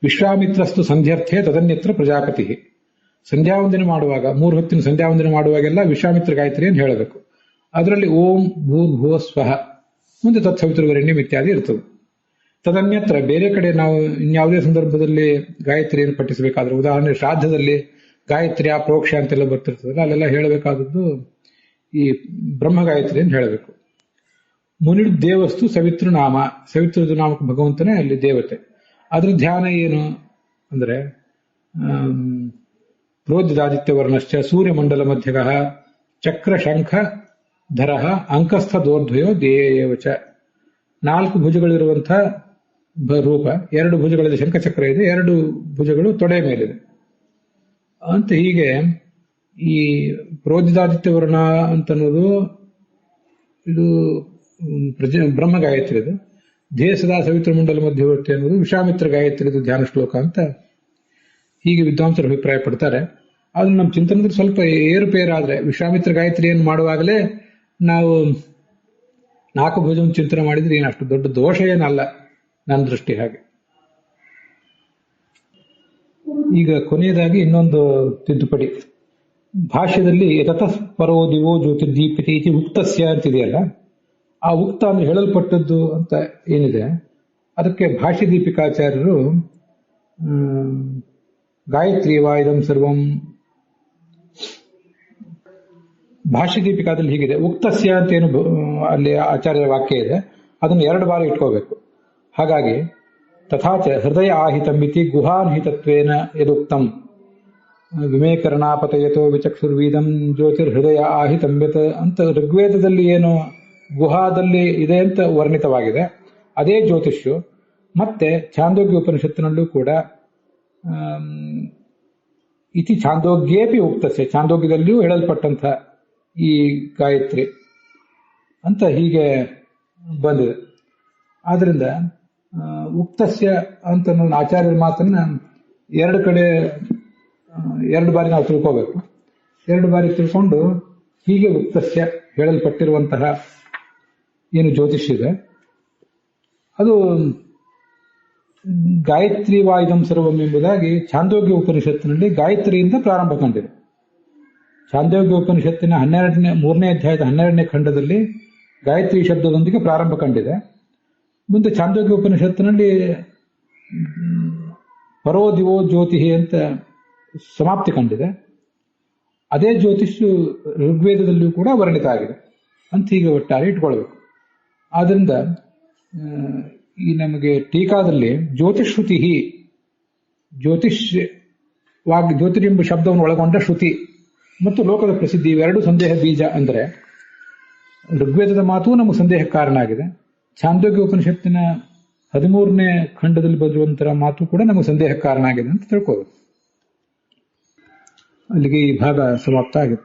Speaker 1: ವಿಶ್ವಾಮಿತ್ರಸ್ತು ಸಂಧ್ಯರ್ಥೆ ತದನ್ಯತ್ರ ಪ್ರಜಾಪತಿ. ಸಂಧ್ಯಾವಂದನೆ ಮಾಡುವಾಗ, 3 ಹೊತ್ತಿನ ಸಂಧ್ಯಾವಂದನೆ ಮಾಡುವಾಗೆಲ್ಲ ವಿಶ್ವಾಮಿತ್ರ ಗಾಯತ್ರಿಯನ್ನು ಹೇಳಬೇಕು. ಅದರಲ್ಲಿ ಓಂ ಭೂರ್ಭುವ ಸ್ವಹ, ಮುಂದೆ ತತ್ಸವಿತೃವರೆಣ್ಯಂ ಇತ್ಯಾದಿ ಇರ್ತದೆ. ತದನ್ಯತ್ರ ಬೇರೆ ಕಡೆ ನಾವು ಇನ್ಯಾವುದೇ ಸಂದರ್ಭದಲ್ಲಿ ಗಾಯತ್ರಿಯನ್ನು ಪಠಿಸಬೇಕಾದ್ರೆ, ಉದಾಹರಣೆ ಶ್ರಾದ್ದದಲ್ಲಿ ಗಾಯತ್ರಿಯ ಪ್ರೋಕ್ಷ ಅಂತೆಲ್ಲ ಬರ್ತಿರ್ತದಲ್ಲ, ಅಲ್ಲೆಲ್ಲ ಹೇಳಬೇಕಾದದ್ದು ಈ ಬ್ರಹ್ಮ ಗಾಯತ್ರಿಯನ್ನು ಹೇಳಬೇಕು. ಮುನಿಡ್ ದೇವಸ್ತು ಸವಿತೃನಾಮ, ಸವಿತೃ ನಾಮಕ ಭಗವಂತನೇ ಅಲ್ಲಿ ದೇವತೆ. ಅದ್ರ ಧ್ಯಾನ ಏನು ಅಂದ್ರೆ ಪ್ರೋದ್ಯದಾದಿತ್ಯ ವರ್ಣಶ್ಚ ಸೂರ್ಯಮಂಡಲ ಮಧ್ಯಗಃ ಚಕ್ರ ಶಂಖ ಧರಃ ಅಂಕಸ್ಥ ದೋರ್ಧ್ವಯೋ ದೇಯವಚ. 4 ಭುಜಗಳಿರುವಂತಹ ರೂಪ, 2 ಭುಜಗಳಲ್ಲಿ ಶಂಖಚಕ್ರ ಇದೆ, 2 ಭುಜಗಳು ತೊಡೆ ಮೇಲಿದೆ ಅಂತ. ಹೀಗೆ ಈ ಪ್ರೋದ್ಯದಾದಿತ್ಯ ವರ್ಣ ಅಂತನ್ನೋದು ಇದು ಬ್ರಹ್ಮ ಗಾಯತ್ರಿ, ಇದು ಧ್ಯೇಯ ಸದಾ ಸವಿತ್ರ ಮಂಡಲ ಮಧ್ಯವರ್ತಿ ಅನ್ನೋದು ವಿಶ್ವಾಮಿತ್ರ ಗಾಯತ್ರಿದು ಧ್ಯಾನ ಶ್ಲೋಕ ಅಂತ ಹೀಗೆ ವಿದ್ವಾಂಸರು ಅಭಿಪ್ರಾಯ ಪಡ್ತಾರೆ. ಆದ್ರೆ ನಮ್ಮ ಚಿಂತನದಲ್ಲಿ ಸ್ವಲ್ಪ ಏರುಪೇರಾದ್ರೆ, ವಿಶ್ವಾಮಿತ್ರ ಗಾಯತ್ರಿಯನ್ನು ಮಾಡುವಾಗಲೇ ನಾವು 4 ಭುಜವನ್ನು ಚಿಂತನೆ ಮಾಡಿದ್ರೆ ಏನು ಅಷ್ಟು ದೊಡ್ಡ ದೋಷ ಏನಲ್ಲ ನನ್ನ ದೃಷ್ಟಿ ಹಾಗೆ. ಈಗ ಕೊನೆಯದಾಗಿ ಇನ್ನೊಂದು ತಿದ್ದುಪಡಿ. ಭಾಷ್ಯದಲ್ಲಿ ತತಃ ಪರೋ ದಿವೋ ಜ್ಯೋತಿರ್ದೀಪಿತೆ ಇತಿ ಉಕ್ತಸ್ಯ ಅಂತಿದೆಯಲ್ಲ, ಆ ಉಕ್ತ ಅಂದ್ರೆ ಹೇಳಲ್ಪಟ್ಟದ್ದು ಅಂತ ಏನಿದೆ ಅದಕ್ಕೆ ಭಾಷ್ಯ ದೀಪಿಕಾಚಾರ್ಯರು ಗಾಯತ್ರಿ ವಾಯುಧಂ ಸರ್ವಂ, ಭಾಷ್ಯ ದೀಪಿಕಾದಲ್ಲಿ ಹೀಗಿದೆ. ಉಕ್ತಸ್ಯ ಅಂತ ಏನು ಅಲ್ಲಿ ಆಚಾರ್ಯರ ವಾಕ್ಯ ಇದೆ, ಅದನ್ನು 2 ಬಾರಿ ಇಟ್ಕೋಬೇಕು. ಹಾಗಾಗಿ ತಥಾಚ ಹೃದಯ ಆಹಿತಂಬಿತಿ ಗುಹಾನ್ಹಿತತ್ವೇನ ಯದುಕ್ತಂ ವಿಮೇಕರಣಾಪತಯತೋ ವಿಚಕ್ಷುರ್ವೀದಂ ಜ್ಯೋತಿರ್ಹೃದಯ ಆಹಿತಂಬಿತ ಅಂತ ಋಗ್ವೇದದಲ್ಲಿ ಏನು ಗುಹಾದಲ್ಲಿ ಇದೆ ಅಂತ ವರ್ಣಿತವಾಗಿದೆ, ಅದೇ ಜ್ಯೋತಿಷ್ಯು ಮತ್ತೆ ಛಾಂದೋಗ್ಯ ಉಪನಿಷತ್ತಿನಲ್ಲೂ ಕೂಡ ಇತಿ ಛಾಂದೋಗ್ಯೇಪಿ ಉಕ್ತಸ್ಯ, ಛಾಂದೋಗ್ಯದಲ್ಲಿಯೂ ಹೇಳಲ್ಪಟ್ಟಂಥ ಈ ಗಾಯತ್ರಿ ಅಂತ ಹೀಗೆ ಬಂದಿದೆ. ಆದ್ರಿಂದ ಉಕ್ತಸ್ಯ ಅಂತ ಆಚಾರ್ಯರ ಮಾತನ್ನ 2 ಕಡೆ 2 ಬಾರಿ ನಾವು ತಿಳ್ಕೋಬೇಕು. 2 ಬಾರಿ ತಿಳ್ಕೊಂಡು ಹೀಗೆ ಉಕ್ತಸ್ಯ ಹೇಳಲ್ಪಟ್ಟಿರುವಂತಹ ಏನು ಜ್ಯೋತಿಷ್ಯ ಇದೆ ಅದು ಗಾಯತ್ರಿ ವಾಯುಧಂ ಸರ್ವಂ ಎಂಬುದಾಗಿ ಛಾಂದೋಗ್ಯ ಉಪನಿಷತ್ತಿನಲ್ಲಿ ಗಾಯತ್ರಿಯಿಂದ ಪ್ರಾರಂಭ ಕಂಡಿದೆ. ಛಾಂದೋಗ್ಯ ಉಪನಿಷತ್ತಿನ 3ನೇ ಅಧ್ಯಾಯದ 12ನೇ ಖಂಡದಲ್ಲಿ ಗಾಯತ್ರಿ ಶಬ್ದದೊಂದಿಗೆ ಪ್ರಾರಂಭ ಕಂಡಿದೆ. ಮುಂದೆ ಛಾಂದೋಗ್ಯ ಉಪನಿಷತ್ತಿನಲ್ಲಿ ಪರೋ ದಿವೋ ಜ್ಯೋತಿ ಅಂತ ಸಮಾಪ್ತಿ ಕಂಡಿದೆ. ಅದೇ ಜ್ಯೋತಿಷು ಋಗ್ವೇದದಲ್ಲಿಯೂ ಕೂಡ ವರ್ಣಿತ ಆಗಿದೆ ಅಂತ ಹೀಗೆ ಒಟ್ಟಾರೆ ಇಟ್ಕೊಳ್ಬೇಕು. ಆದ್ರಿಂದ ಈ ನಮಗೆ ಟೀಕಾದಲ್ಲಿ ಜ್ಯೋತಿಶ್ರುತಿ ಜ್ಯೋತಿರ್ಯೆಂಬ ಶಬ್ದವನ್ನು ಒಳಗೊಂಡ ಶ್ರುತಿ ಮತ್ತು ಲೋಕದ ಪ್ರಸಿದ್ಧಿ ಇವೆರಡು ಸಂದೇಹ ಬೀಜ ಅಂದರೆ ಋಗ್ವೇದದ ಮಾತು ನಮಗೆ ಸಂದೇಹಕ್ಕೆ ಕಾರಣ ಆಗಿದೆ. ಛಾಂದೋಗ್ಯ ಉಪನಿಷತ್ತಿನ 13ನೇ ಖಂಡದಲ್ಲಿ ಬರುವಂತಹ ಮಾತು ಕೂಡ ನಮಗೆ ಸಂದೇಹಕ್ಕೆ ಕಾರಣ ಆಗಿದೆ ಅಂತ ತಿಳ್ಕೋಬೇಕು. ಅಲ್ಲಿಗೆ ಈ ಭಾಗ ಸಮಾಪ್ತ ಆಗಿದೆ.